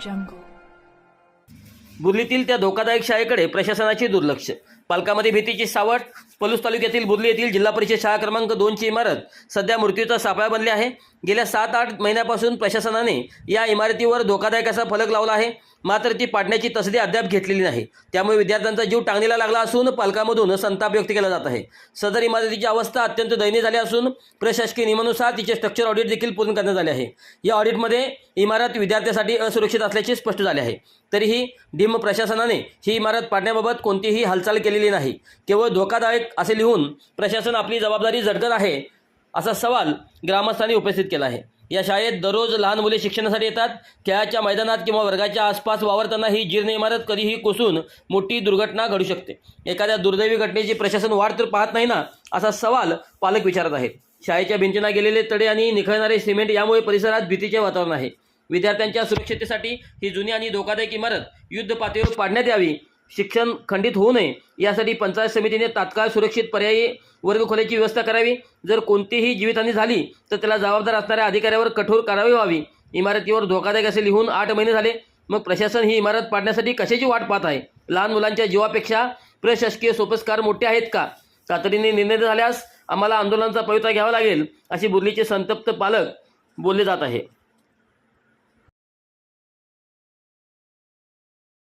jungle. बुर्लीतील त्या धोकादायक शाळेकडे प्रशासनाचे दुर्लक्ष. पालकांमध्ये भीतीची सावट. पलूस तालुक्यातील बुर्ली येथील जिल्हा परिषद शाळा क्रमांक 2ची इमारत सध्या मृत्यूचा सापळा बनली आहे. गेल्या 7-8 महिन्यापासून प्रशासनाने या इमारतीवर धोकादायक असा फलक लावला आहे, मात्र ती पाडण्याची तसदी अद्याप घेतलेली नाही. त्यामुळे विद्यार्थ्यांचा जीव टांगणीला लागला असून पालकांमधून संताप व्यक्त केला जात आहे. सदर इमारतीची अवस्था अत्यंत दयनीय झाली असून प्रशासकीय नियमानुसार तिचे स्ट्रक्चर ऑडिट देखील पूर्ण करण्यात आले आहे. या ऑडिटमध्ये इमारत विद्यार्थ्यांसाठी असुरक्षित असल्याचे स्पष्ट झाले आहे. तरीही डिम प्रशासनाने ही इमारत पाडण्याबाबत कोणतीही हालचाल केलेली नाही. केवळ धोकादायक असे लिहून प्रशासन आपली जबाबदारी झटकत आहे असा सवाल ग्रामस्थांनी उपस्थित केला आहे. या शाळेत दररोज लहान मुले शिक्षणासाठी येतात. खेळाच्या मैदानात किंवा वर्गाच्या आसपास वावरताना ही जीर्ण इमारत कधीही कोसळून मोठी दुर्घटना घडू शकते. एखाद्या दुर्दैवी घटनेची प्रशासन वाट तर पाहत नाही ना, असा सवाल पालक विचारत आहेत. शाळेच्या भिंतींना गेलेले तडे आणि निखळणारे सिमेंट यामुळे परिसरात भीतीचे वातावरण आहे. विद्यार्थ्यांच्या सुरक्षिततेसाठी ही जुनी आणि धोकादायक इमारत युद्ध पातळीवर पाडण्यात यावी. शिक्षण खंडित होऊ नये यासाठी पंचायत समितीने तात्काळ सुरक्षित पर्यायी वर्गखोल्याची व्यवस्था करावी. जर कोणतीही जीवितहानी झाली तर त्याला जबाबदार असणाऱ्या अधिकाऱ्यावर कठोर कारवाई व्हावी. इमारतीवर धोकादायक असे लिहून 8 महिने झाले, मग प्रशासन ही इमारत पाडण्यासाठी कशाची वाट पाहत आहे? लहान मुलांच्या जीवापेक्षा प्रशासकीय सोपस्कार मोठे आहेत का? तातडीने निर्णय झाल्यास आम्हाला आंदोलनाचा पवित्रा घ्यावा लागेल, अशी बुर्लीचे संतप्त पालक बोलले जात आहे.